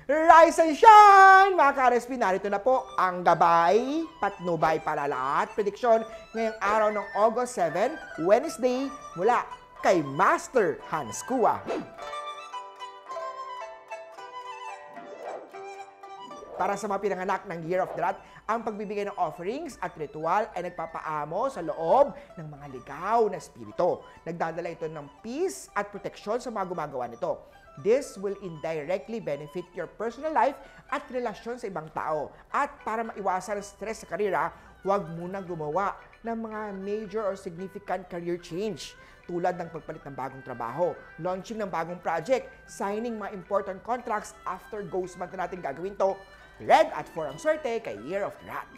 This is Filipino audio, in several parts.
Rise and shine! Mga ka-RSP, narito na po ang gabay, patnubay para lahat. Prediksyon ngayong araw ng August 7, Wednesday, mula kay Master Hans Kua. Para sa mga pinanganak ng Year of the Rat, ang pagbibigay ng offerings at ritual ay nagpapaamo sa loob ng mga ligaw na espiritu. Nagdadala ito ng peace at proteksyon sa mga gumagawa nito. This will indirectly benefit your personal life at relasyon sa ibang tao. At para maiwasan ang stress sa karera, huwag muna gumawa ng mga major or significant career change tulad ng pagpalit ng bagong trabaho, launching ng bagong project, signing mga important contracts after ghost month na natin gagawin to. Red at 4 ang swerte kay Year of the Rat.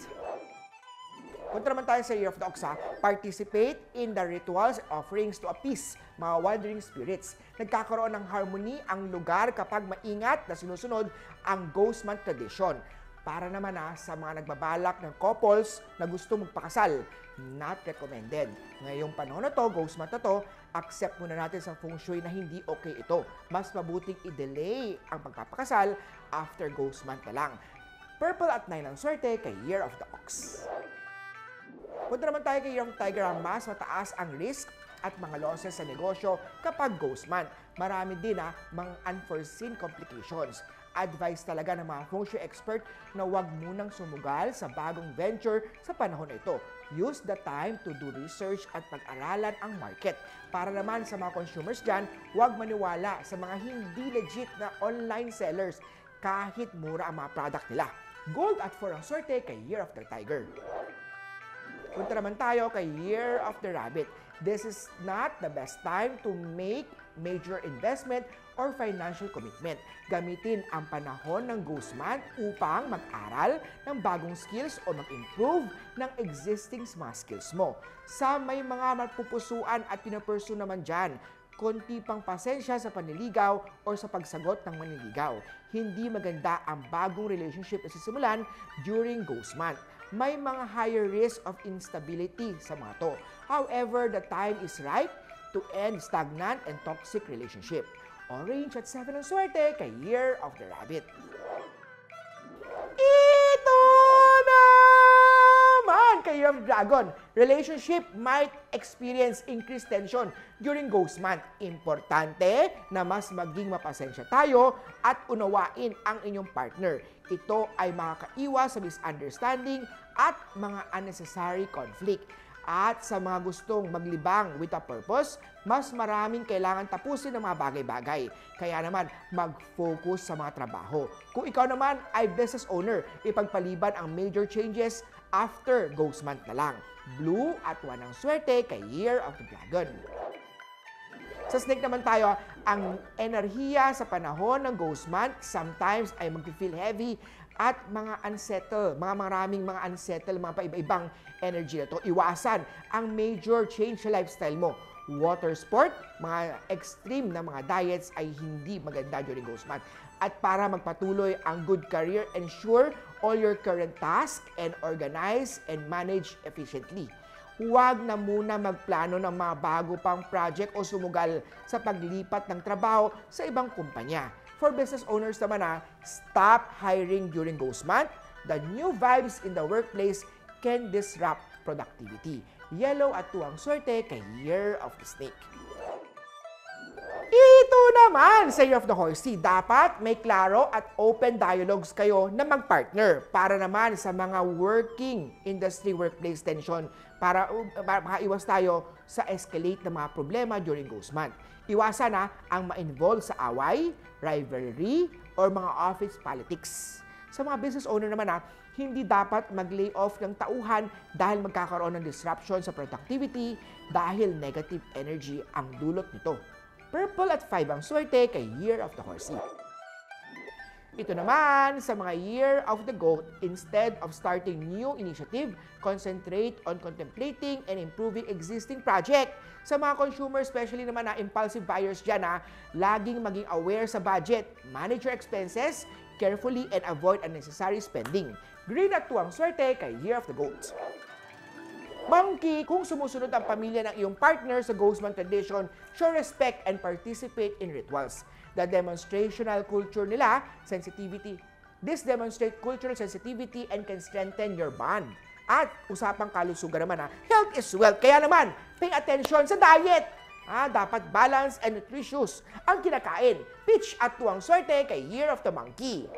Punta naman tayo sa Year of the Ox, participate in the rituals offerings to appease mga wandering spirits. Nagkakaroon ng harmony ang lugar kapag maingat na sinusunod ang ghost month tradition. Para naman sa mga nagbabalak ng couples na gusto magpakasal, not recommended. Ngayong panahon na to, ghost month na to, accept muna natin sa feng shui na hindi okay ito. Mas mabuting i-delay ang pagpapakasal after ghost month na lang. Purple at 9 ang swerte kay Year of the Ox. Punta naman tayo kay Year of the Tiger, ang mas mataas ang risk at mga losses sa negosyo kapag ghost month. Marami din mga unforeseen complications. Advice talaga ng mga feng shui expert na huwag munang sumugal sa bagong venture sa panahon na ito. Use the time to do research at pag-aralan ang market. Para naman sa mga consumers dyan, huwag maniwala sa mga hindi legit na online sellers kahit mura ang mga product nila. Gold at 4 ang swerte kay Year of the Tiger. Punta naman tayo kay Year of the Rabbit. This is not the best time to make major investment or financial commitment. Gamitin ang panahon ng ghost month upang mag-aral ng bagong skills o mag-improve ng existing mga skills mo. Sa may mga mapupusuan at pinapursu naman dyan, konti pang pasensya sa panliligaw o sa pagsagot ng manliligaw. Hindi maganda ang bagong relationship na sisimulan during ghost month. May mga higher risk of instability sa mga to. However, the time is right to end stagnant and toxic relationship. Orange at 7 ang swerte kay Year of the Rabbit. Ito naman kay Year of the Dragon. Relationship might experience increased tension during ghost month. Importante na mas maging mapasensya tayo at unawain ang inyong partner. Ito ay makakaiwas sa misunderstanding at mga unnecessary conflict. At sa mga gustong maglibang with a purpose, mas maraming kailangan tapusin ng mga bagay-bagay. Kaya naman, mag-focus sa mga trabaho. Kung ikaw naman ay business owner, ipagpaliban ang major changes after ghost month na lang. Blue at 1 ang swerte kay Year of the Dragon. Sa snake naman tayo, ang enerhiya sa panahon ng ghost month sometimes ay mag-feel heavy at mga unsettled, maraming mga unsettled, mga paiba-ibang energy na to. Iwasan ang major change sa lifestyle mo. Water sport, mga extreme na mga diets ay hindi maganda during ghost month. At para magpatuloy ang good career, ensure all your current tasks and organize and manage efficiently. Huwag na muna magplano ng mga bago pang project o sumugal sa paglipat ng trabaho sa ibang kumpanya. For business owners naman stop hiring during ghost month. The new vibes in the workplace can disrupt productivity. Yellow at 2 ang swerte kay Year of the Snake. Ito naman sa Year of the Horsey. Dapat may klaro at open dialogues kayo na mag-partner para naman sa mga working industry workplace tension para makaiwas tayo sa escalate ng mga problema during ghost month. Iwasan ang ma-involve sa away, rivalry, or mga office politics. Sa mga business owner naman hindi dapat mag-lay off ng tauhan dahil magkakaroon ng disruption sa productivity dahil negative energy ang dulot nito. Purple at 5 ang swerte kay Year of the Horsey. Ito naman sa mga Year of the Goat, instead of starting new initiative, concentrate on contemplating and improving existing project. Sa mga consumer, especially naman impulsive buyers dyan, laging maging aware sa budget, manage your expenses carefully and avoid unnecessary spending. Green at 2 ang swerte kay Year of the Goat. Monkey, kung sumusunod ang pamilya ng iyong partner sa ghost month tradition, show respect and participate in rituals. The demonstrational culture nila, sensitivity. This demonstrate cultural sensitivity and can strengthen your bond. At usapang kalusugan naman, health is wealth. Kaya naman, pay attention sa diet. Dapat balance and nutritious ang kinakain. Pitch at tuwang swerte kay Year of the Monkey.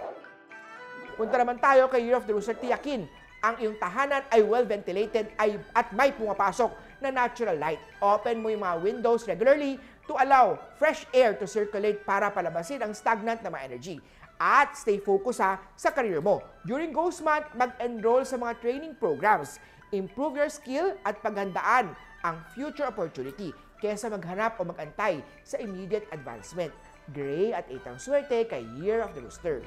Punta naman tayo kay Year of the Rooster. Tiyakin ang iyong tahanan ay well-ventilated at may pumapasok na natural light. Open mo yung mga windows regularly to allow fresh air to circulate para palabasin ang stagnant na mga energy. At stay focus sa career mo. During Ghost Month, mag-enroll sa mga training programs. Improve your skill at paghandaan ang future opportunity kaysa maghanap o magantay sa immediate advancement. Gray at 8 ang swerte kay Year of the Rooster.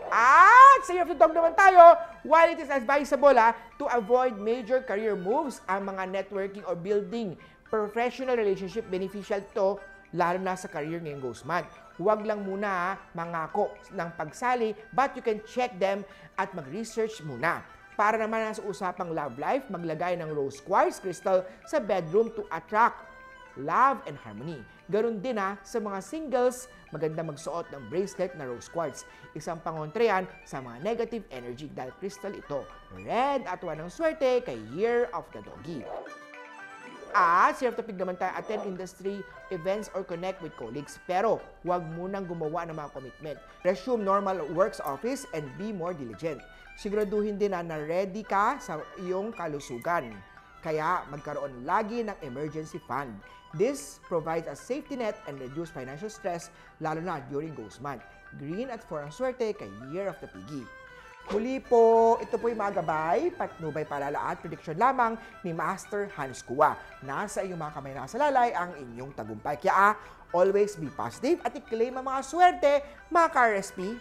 At sa Year of the Dog naman tayo, while it is advisable to avoid major career moves, ang mga networking or building professional relationship beneficial to, lalo na sa career ngayong Ghost Month. Huwag lang muna mangako ng pagsali, but you can check them at mag-research muna. Para naman sa usapang love life, maglagay ng rose quartz crystal sa bedroom to attract love and harmony. Ganon din sa mga singles, maganda magsuot ng bracelet na rose quartz. Isang pangontra yan sa mga negative energy dahil crystal ito. Red at 1 ng swerte kay Year of the Doggy. At Year of the Pig naman tayo, attend industry events or connect with colleagues. Pero huwag munang gumawa ng mga commitment. Resume normal works office and be more diligent. Siguraduhin din na ready ka sa iyong kalusugan. Kaya magkaroon lagi ng emergency fund. This provides a safety net and reduce financial stress, lalo na during Ghost Month. Green at 4 ang swerte kay Year of the Piggy. Muli po, ito po yung mga gabay, patnubay, paalala at prediction lamang ni Master Hans Kua. Nasa iyong mga kamay, nasa lalay ang inyong tagumpay. Kaya always be positive at i-claim ang mga swerte, mga ka-RSP.